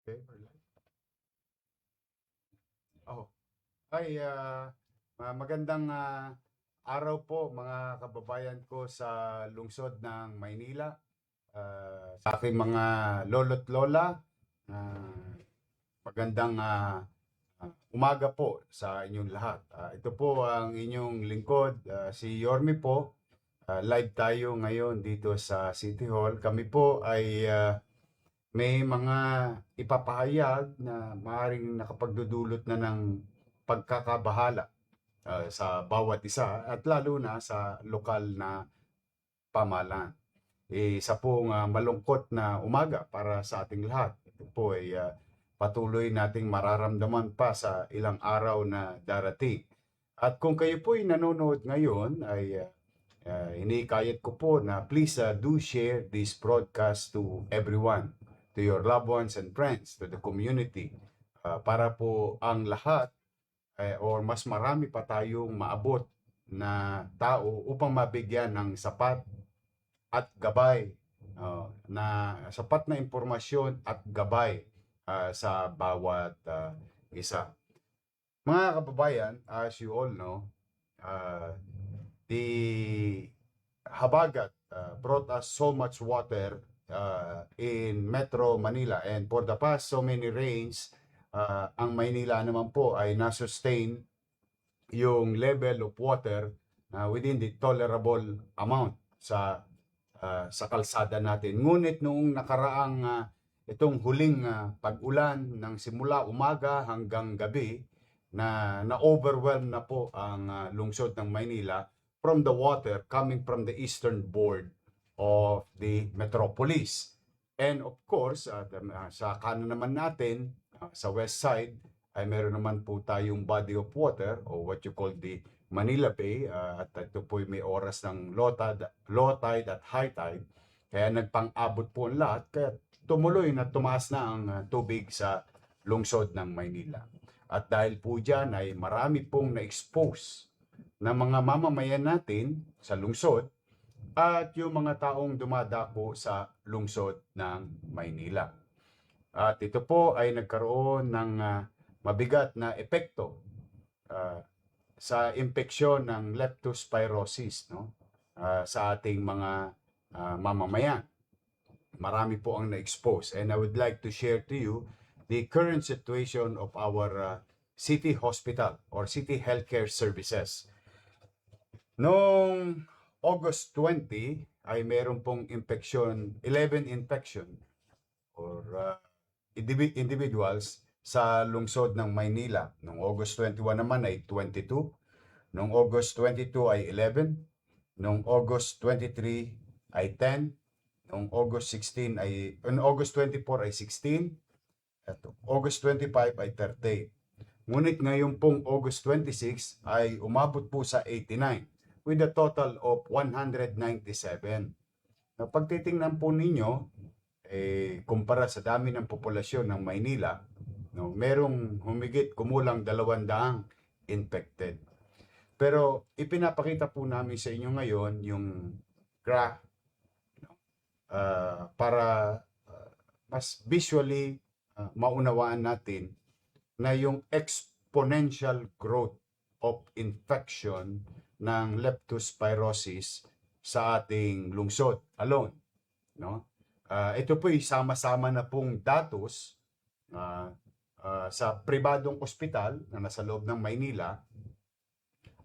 Okay, we're live. Oh, ay, magandang araw po mga kababayan ko sa lungsod ng Maynila. Sa aking mga lolo't lola, magandang umaga po sa inyong lahat. Ito po ang inyong lingkod, si Yorme po. Live tayo ngayon dito sa City Hall. Kami po ay may mga ipapahayag na maaaring nakapagdudulot na ng pagkakabahala sa bawat isa at lalo na sa lokal na pamahalaan. Isa pong malungkot na umaga para sa ating lahat. Ito po ay patuloy nating mararamdaman pa sa ilang araw na darating. At kung kayo po ay nanonood ngayon, ay hinikayat ko po na please do share this broadcast to everyone, to your loved ones and friends, to the community, para po ang lahat or mas marami pa tayong maabot na tao upang mabigyan ng sapat at gabay, na sapat na impormasyon at gabay sa bawat isa. Mga kababayan, as you all know, the Habagat brought us so much water in Metro Manila, and for the past so many rains, ang Maynila naman po ay na-sustain yung level of water within the tolerable amount sa kalsada natin. Ngunit noong nakaraang itong huling pag-ulan ng simula umaga hanggang gabi, na-overwhelm na po ang lungsod ng Maynila from the water coming from the eastern board of the metropolis. And of course, sa kanan naman natin, sa west side, ay meron naman po tayong body of water or what you call the Manila Bay, at ito po may oras ng low tide at high tide. Kaya nagpang-abot po ang lahat, kaya tumuloy na tumaas na ang tubig sa lungsod ng Maynila. At dahil po dyan ay marami pong na-expose na mga mamamayan natin sa lungsod at yung mga taong dumadako sa lungsod ng Maynila. At ito po ay nagkaroon ng mabigat na epekto sa impeksyon ng leptospirosis, no? Sa ating mga mamamayan. Marami po ang na-expose, and I would like to share to you the current situation of our city hospital or city healthcare services. Noong August 20 ay meron pong infection, 11 infection or individuals sa lungsod ng Maynila. Noong August 21 naman ay 22. Noong August 22 ay 11. Noong August 23 ay 10. Noong August 16 ay, on August 24 ay 16. At August 25 ay 38. Ngunit ngayon pong August 26 ay umabot po sa 89 with a total of 197. Na pagtitingnan po ninyo, kumpara sa dami ng populasyon ng Maynila, no, merong humigit kumulang 200 infected. Pero ipinapakita po namin sa inyo ngayon yung graph, no, para mas visually maunawaan natin na yung exponential growth of infection ng leptospirosis sa ating lungsod alone, no? Ito po ay sama-sama na pong datos sa pribadong ospital na nasa loob ng Maynila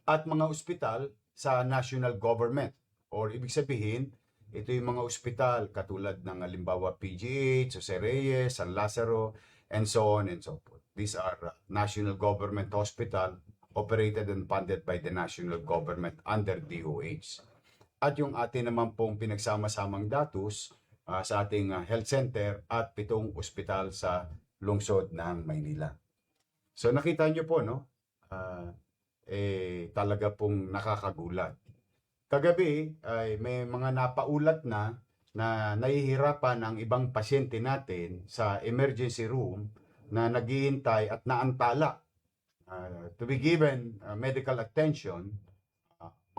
at mga ospital sa national government, or ibig sabihin, ito yung mga ospital katulad ng halimbawa PGH, Jose Reyes, San Lazaro, and so on and so forth. These are national government hospital operated and funded by the national government under DOH. At yung atin naman pong pinagsama-samang datos sa ating health center at 7 ospital sa lungsod ng Maynila. So nakita nyo po, no? Talaga pong nakakagulat. Kagabi ay may mga napaulat na nahihirapan ang ibang pasyente natin sa emergency room na naghihintay at naantala to be given medical attention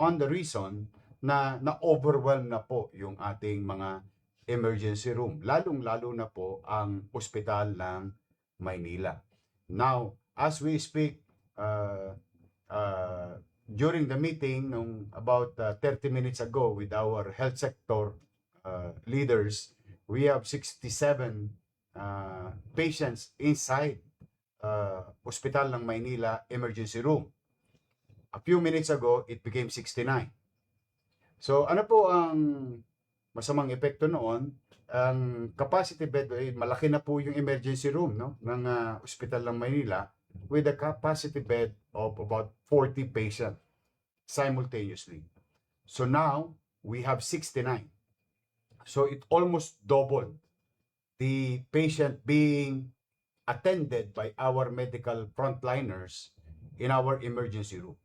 on the reason na na-overwhelm na po yung ating mga emergency room, lalong-lalo na po ang ospital ng Maynila. Now, as we speak, during the meeting nung about 30 minutes ago with our health sector leaders, we have 67 patients inside Hospital ng Maynila emergency room. A few minutes ago, it became 69. So ano po ang masamang epekto noon? Ang capacity bed, malaki na po yung emergency room ng Hospital ng Maynila with a capacity bed of about 40 patients simultaneously. So now, we have 69. So it almost doubled the patient being attended by our medical frontliners in our emergency room.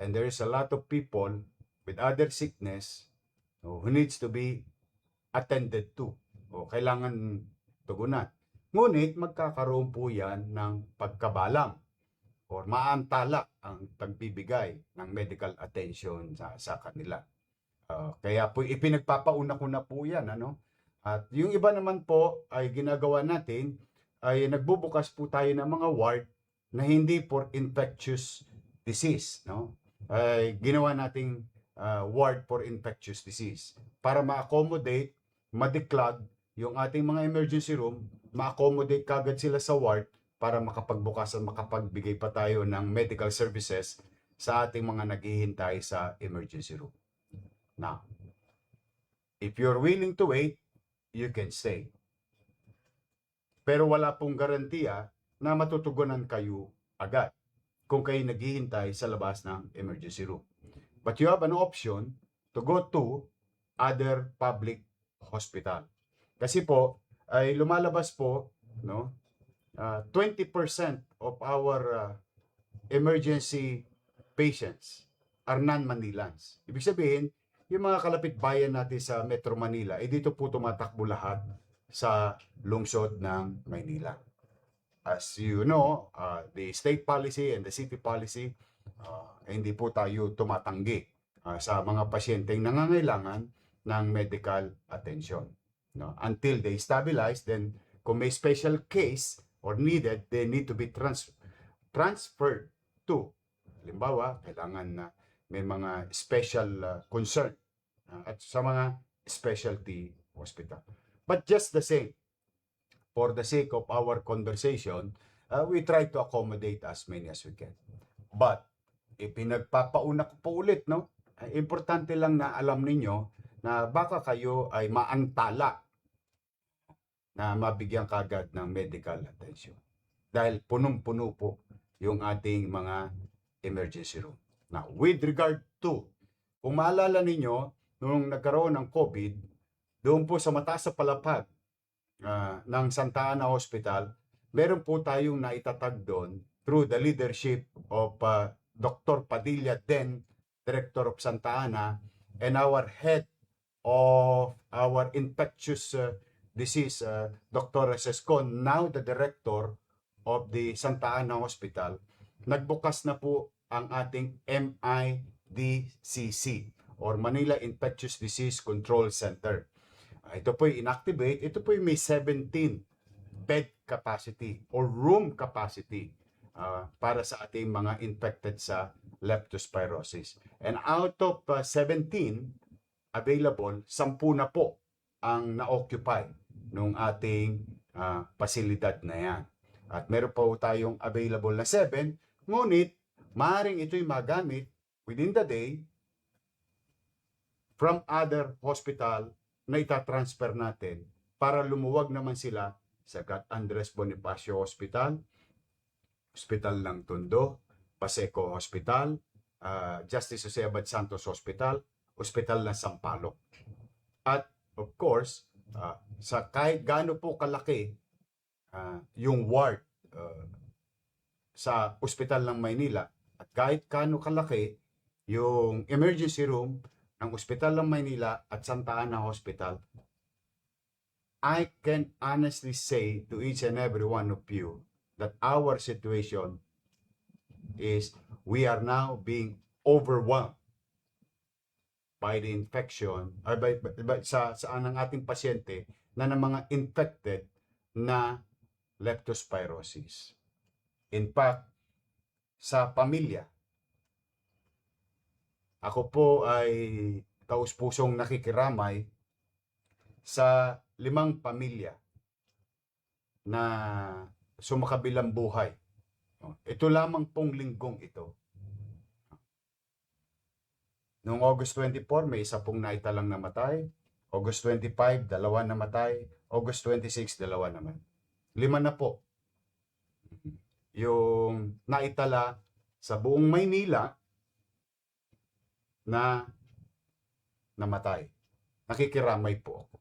And there is a lot of people with other sickness who needs to be attended to o kailangan tugunan. Ngunit magkakaroon po yan ng pagkabalang or maantala ang pagbibigay ng medical attention sa kanila. Kaya po ipinagpapauna ko na po yan. At yung iba naman po ay ginagawa natin ay nagbubukas po tayo ng mga ward na hindi for infectious disease. Ay ginawa nating ward for infectious disease para ma-accommodate, ma-declog yung ating mga emergency room, ma-accommodate kagad sila sa ward para makapagbukas at makapagbigay pa tayo ng medical services sa ating mga naghihintay sa emergency room. Now, if you're willing to wait, you can stay. Pero wala pong garantiya na matutugunan kayo agad kung kayo naghihintay sa labas ng emergency room. But you have an option to go to other public hospital. Kasi po, ay lumalabas po, 20% of our emergency patients are non-Manilans. Ibig sabihin, yung mga kalapit bayan natin sa Metro Manila, dito po tumatakbo lahat sa lungsod ng Maynila. As you know, the state policy and the city policy, hindi po tayo tumatanggi sa mga pasyenteng nangangailangan ng medical attention. Until they stabilize, then kung may special case or needed, they need to be transferred to. Halimbawa, kailangan na may mga special concern at sa mga specialty hospital. But just the same, for the sake of our conversation, we try to accommodate as many as we can. But, ipinagpapauna ko po ulit, importante lang na alam ninyo na baka kayo ay maantala na mabigyan kagad ng medical attention. Dahil punong-puno po yung ating mga emergency room. Now, with regard to, kung maalala ninyo, nung nagkaroon ng COVID, doon po sa mataas sa palapag ng Santa Ana Hospital, meron po tayong naitatag doon through the leadership of Dr. Padilla, then Director of Santa Ana, and our head of our infectious disease, Dr. Sescon, now the Director of the Santa Ana Hospital. Nagbukas na po ang ating MIDCC or Manila Infectious Disease Control Center. Ito po inactivate, ito po may 17 bed capacity or room capacity para sa ating mga infected sa leptospirosis. And out of 17 available, 10 na po ang na-occupy nung ating pasilidad na yan. At meron po tayong available na 7, ngunit maaaring ito'y magamit within the day from other hospital na itatransfer natin para lumuwag naman sila sa Gat Andres Bonifacio Hospital, Hospital ng Tondo, Paseco Hospital, Justice Jose Abad Santos Hospital, Hospital ng Sampaloc. At of course, sa kahit gaano po kalaki yung ward sa Hospital ng Maynila at kahit gaano kalaki yung emergency room ng Hospital ng Maynila at Santa Ana Hospital, I can honestly say to each and every one of you that our situation is we are now being overwhelmed by the infection or sa ng ating pasyente na ng mga infected na leptospirosis. In fact, sa pamilya, ako po ay taus-pusong nakikiramay sa 5 pamilya na sumakabilang buhay. Ito lamang pong linggong ito. Noong August 24, may isa pong naitalang namatay. August 25, 2 namatay. August 26, 2 naman. 5 na po yung naitala sa buong Maynila na namatay. Nakikiramay po ako.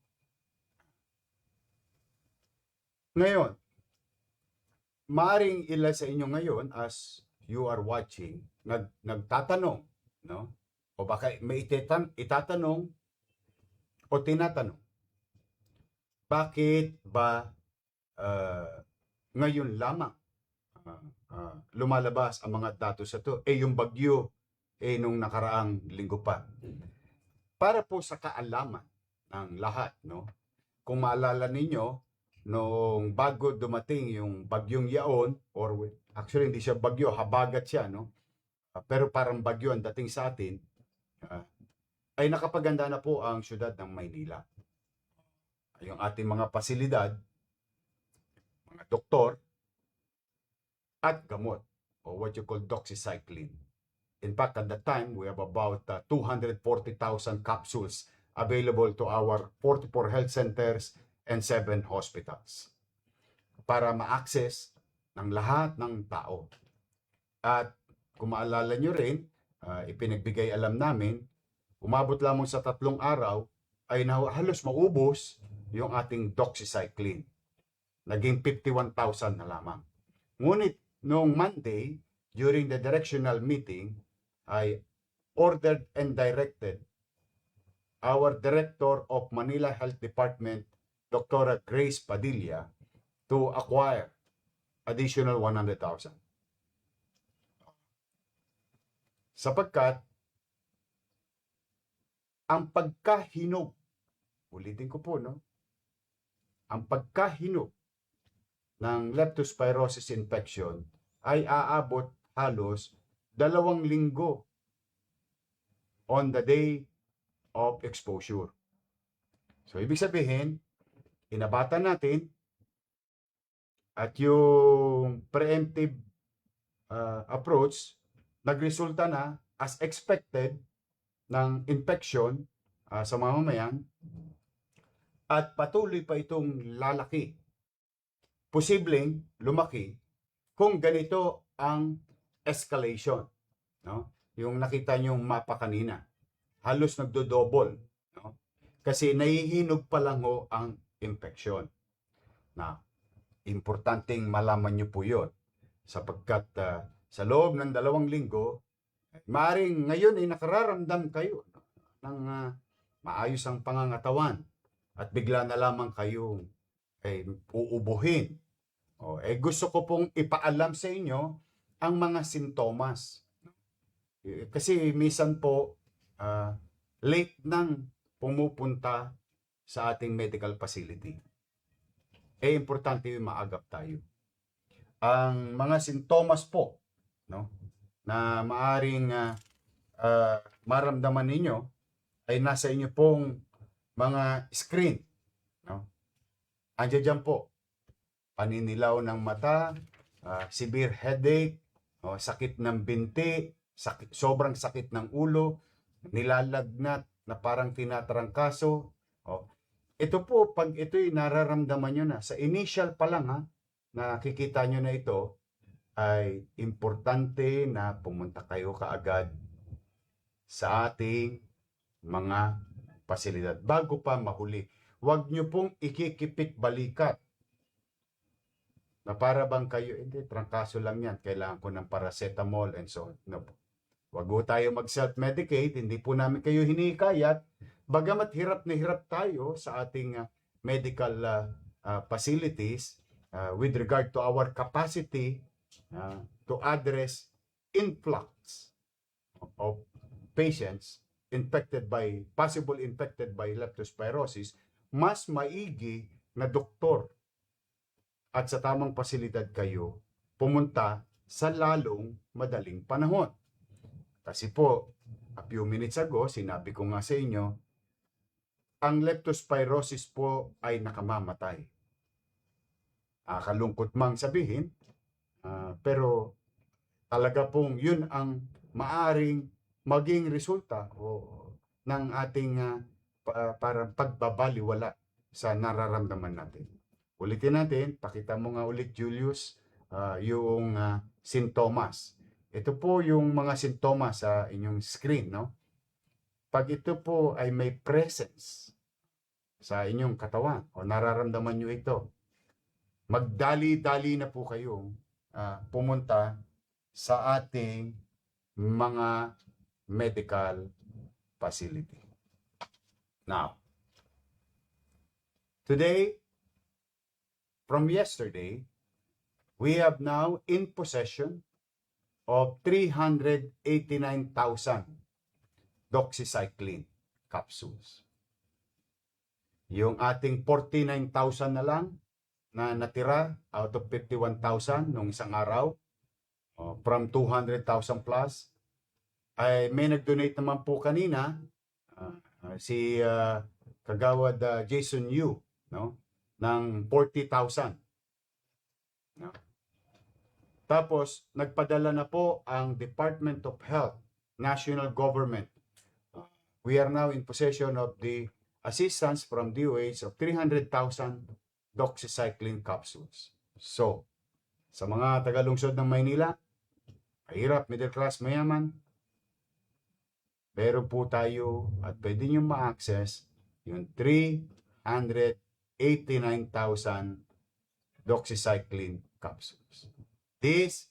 Ngayon, maaring ilan sa inyo ngayon as you are watching, nagtatanong, no? O baka may itatanong o tinatanong, bakit ba ngayon lamang lumalabas ang mga datos sa to? Yung bagyo, nung nakaraang linggo pa. Para po sa kaalaman ng lahat, no? Kung maalala ninyo, noong bago dumating yung bagyong Yaon, or actually hindi siya bagyo, habagat siya, no? Pero parang bagyo ang dating sa atin, ay nakapaganda na po ang syudad ng Maynila. Yung ating mga pasilidad, mga doktor, at gamot, or what you call doxycycline. In fact, at that time, we have about 240,000 capsules available to our 44 health centers and 7 hospitals para ma-access ng lahat ng tao. At kung maalala nyo rin, ipinagbigay alam namin, umabot lamang sa 3 araw, ay halos maubos yung ating doxycycline. Naging 51,000 na lamang. Ngunit, noong Monday, during the directional meeting, I ordered and directed our Director of Manila Health Department, Dr. Grace Padilla, to acquire additional 100,000. Sapagkat, ang pagkahinog, ulitin ko po, no? Ang pagkahinog ng leptospirosis infection ay aabot halos 2 linggo on the day of exposure. So, ibig sabihin, inabatan natin at yung preemptive approach nagresulta na as expected ng infection sa mamamayan at patuloy pa itong lalaki. Posibleng lumaki kung ganito ang escalation, no? Yung nakita niyong mapa kanina, halos nagdo-double, no? Kasi nahihinog pa lang ho ang infection. Na importanteng malaman niyo po 'yon sapagkat sa loob ng 2 linggo, maaaring ngayon ay nakararamdam kayo ng maayos ang pangangatawan at bigla na lamang kayong uubuhin. Gusto ko pong ipaalam sa inyo ang mga sintomas. Kasi minsan po, late nang pumupunta sa ating medical facility. Importante yung maagap tayo. Ang mga sintomas po, no, na maaring maramdaman ninyo ay nasa inyo pong mga screen. No? Andiyan dyan po, paninilaw ng mata, severe headache, sakit ng binti, sobrang sakit ng ulo, nilalagnat na parang tinatrangkaso. Ito po, pag ito'y nararamdaman nyo na, sa initial pa lang nakikita nyo na ito, ay importante na pumunta kayo kaagad sa ating mga pasilidad bago pa mahuli. Huwag nyo pong ikikipit balikat na para bang kayo, hindi, trangkaso lang yan, kailangan ko ng paracetamol and so on. No. Huwag po tayo mag-self-medicate, hindi po namin kayo hinikayat, bagamat hirap na hirap tayo sa ating medical facilities with regard to our capacity to address influx of patients, possible infected by leptospirosis, mas maigi na doktor at sa tamang pasilidad kayo pumunta sa lalong madaling panahon. Kasi po, a few minutes ago, sinabi ko nga sa inyo, ang leptospirosis po ay nakamamatay. Kalungkot mang sabihin, pero talaga pong yun ang maaring maging resulta ng ating parang pagbabaliwala sa nararamdaman natin. Ulitin natin, pakita mo nga ulit Julius, yung sintomas. Ito po yung mga sintomas sa inyong screen, no? Pag ito po ay may presence sa inyong katawan o nararamdaman nyo ito, magdali-dali na po kayong pumunta sa ating mga medical facility. Now, today, from yesterday, we have now in possession of 389,000 doxycycline capsules. Yung ating 49,000 na lang na natira out of 51,000 nung isang araw, from 200,000 plus, ay may nag-donate naman po kanina, si Kagawad Jason Yu, no? Ng 40,000. No? Tapos, nagpadala na po ang Department of Health, National Government. We are now in possession of the assistance from DOH of 300,000 doxycycline capsules. So, sa mga tagalungsod ng Maynila, mahirap, middle class, mayaman, meron po tayo at pwede nyo ma-access yung 389,000 doxycycline capsules. This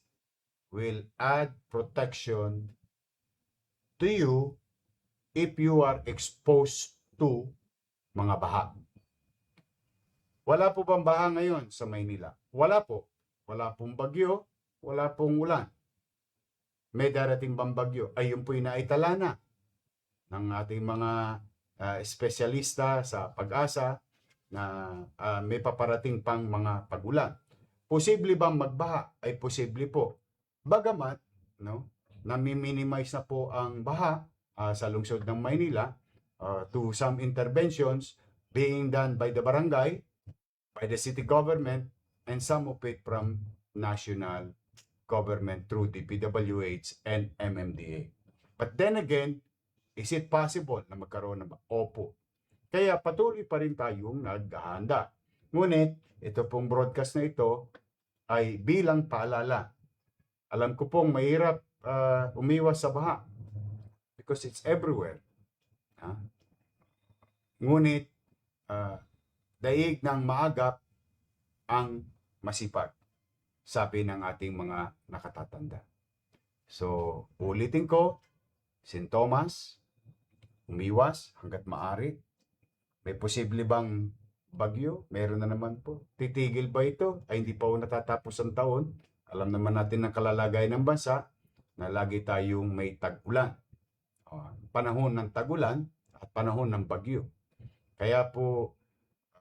will add protection to you if you are exposed to mga baha. Wala po bang baha ngayon sa Maynila? Wala po. Wala pong bagyo, wala pong ulan. May darating bang bagyo? Ay, yun po inaitala na ng ating mga espesyalista sa pag-asa na may paparating pang mga pagulan. Posible bang magbaha? Ay posible po. Bagamat, no, nami-minimize na po ang baha sa lungsod ng Maynila to some interventions being done by the barangay, by the city government, and some of it from national government through the PWH and MMDA. But then again, is it possible na magkaroon ng opo? Kaya patuloy pa rin tayong naghahanda. Ngunit, ito pong broadcast na ito ay bilang paalala. Alam ko pong mahirap umiwas sa baha because it's everywhere. Ngunit, daig ng maagap ang masipag, sabi ng ating mga nakatatanda. So, ulitin ko, sintomas, umiwas hanggat maaari. May posible bang bagyo? Meron na naman po. Titigil ba ito? Ay hindi pa natatapos ang taon. Alam naman natin ang kalalagay ng bansa na lagi tayong may tag-ulan. Panahon ng tag-ulan at panahon ng bagyo. Kaya po,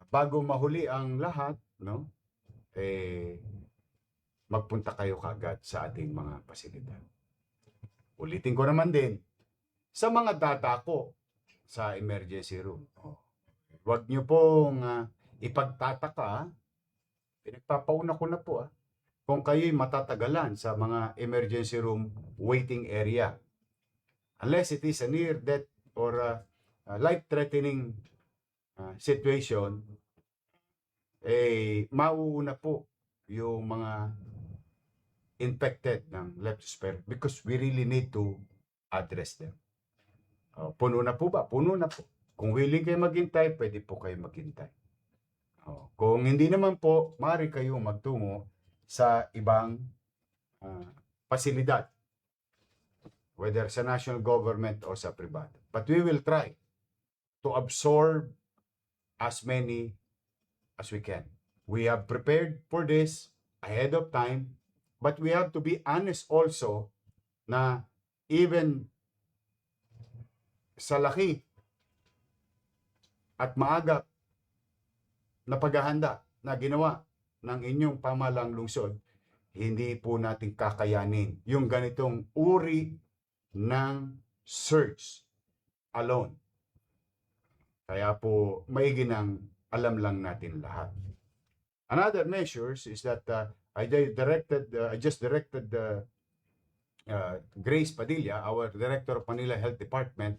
bago mahuli ang lahat, no, magpunta kayo kagad sa ating mga pasilidad. Ulitin ko naman din, sa mga dadako sa emergency room, huwag nyo pong ipagtataka, pinagpapauna ko na po, kung kayo'y matatagalan sa mga emergency room waiting area. Unless it is a near-death or a life-threatening situation, mauuna po yung mga infected ng leptospirosis because we really need to address them. Puno na po ba? Puno na po. Kung willing kayo maghintay, pwede po kayo maghintay. Kung hindi naman po, maaari kayo magtungo sa ibang pasilidad, whether sa national government o sa privado. But we will try to absorb as many as we can. We have prepared for this ahead of time, but we have to be honest also na even sa laki at maagap na paghahanda na ginawa ng inyong pamahalang lungsod, hindi po natin kakayanin yung ganitong uri ng surge alone. Kaya po, maigi nang alam lang natin lahat. Another measures is that I just directed Grace Padilla, our Director of Manila Health Department,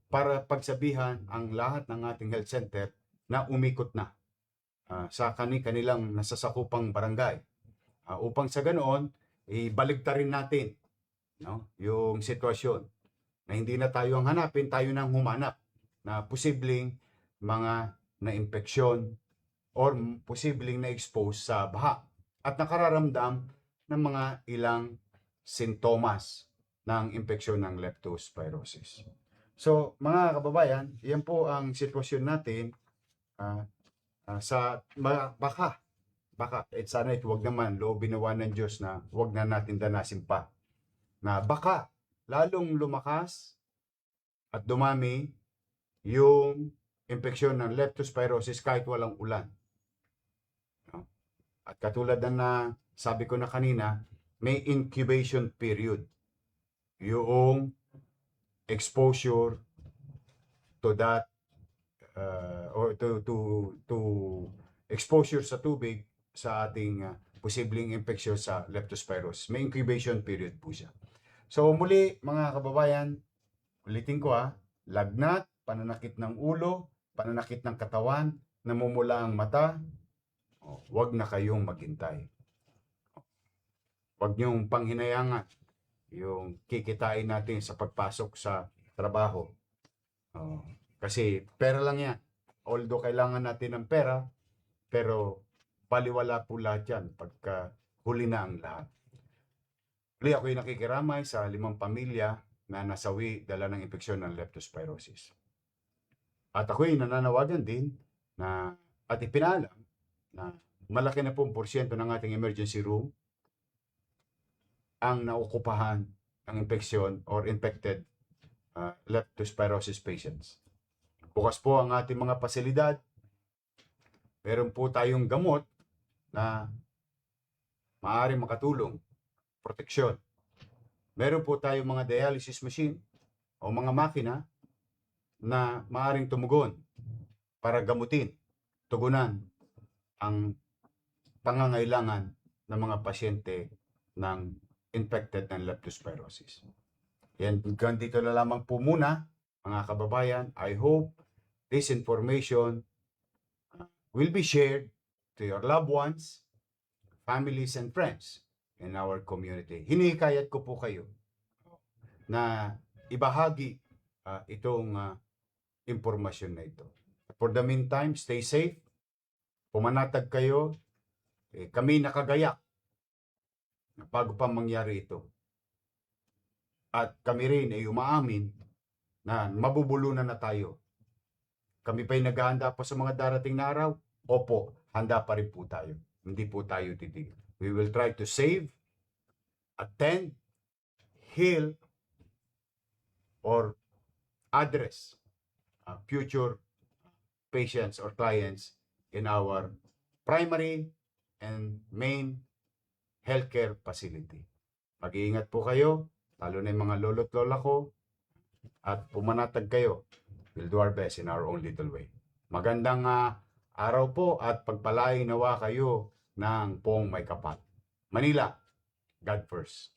para pagsabihan ang lahat ng ating health center na umikot na sa kanilang nasasakupang barangay. Upang sa ganoon, ibaligtarin natin, no, yung sitwasyon na hindi na tayo ang hanapin, tayo nang humanap na posibleng mga na-impeksyon or posibleng na-expose sa baha at nakararamdam ng mga ilang sintomas ng impeksyon ng leptospirosis. So, mga kababayan, yan po ang sitwasyon natin sa baka. Sana huwag naman, loobin nawa ng Diyos na huwag na natin danasin pa. Na baka lalong lumakas at dumami yung impeksyon ng leptospirosis kahit walang ulan. No? At katulad na sabi ko na kanina, may incubation period. Yung exposure to that or to exposure sa tubig sa ating posibleng impeksyon sa leptospirosis. May incubation period po siya. So muli mga kababayan, ulitin ko lagnat, pananakit ng ulo, pananakit ng katawan, namumula ang mata, huwag na kayong maghintay. Huwag niyong panghinayangan yung kikitain natin sa pagpasok sa trabaho. Kasi pera lang yan. Although kailangan natin ng pera, pero baliwala po lahat yan pagka huli na ang lahat. Huli ako'y nakikiramay sa 5 pamilya na nasawi dala ng impeksyon ng leptospirosis. At ako'y nananawagan din na at ipinalam na malaki na pong porsyento ng ating emergency room ang naukupahan ng impeksyon or infected leptospirosis patients. Bukas po ang ating mga pasilidad. Meron po tayong gamot na maaaring makatulong, proteksyon. Meron po tayong mga dialysis machine o mga makina na maaaring tumugon para gamutin, tugunan ang pangangailangan ng mga pasyente ng infected ng leptospirosis. Yan, dito na lamang po muna, mga kababayan. I hope this information will be shared to your loved ones, families, and friends in our community. Hinihikayat ko po kayo na ibahagi itong impormasyon na ito. For the meantime, stay safe. Pumanatag kayo. Kami nakagayak bago pa mangyari ito. At kami rin ay umaamin na mabubulunan na tayo. Kami pa'y naghahanda pa sa mga darating na araw? Opo, handa pa rin po tayo. Hindi po tayo titigil. We will try to save, attend, heal, or address future patients or clients in our primary and main healthcare facility. Mag-iingat po kayo, lalo na yung mga lolo't lola ko, at pumanatag kayo. We'll do our best in our own little way. Magandang araw po at pagpalain nawa kayo ng Pong May Kapal. Manila, God first.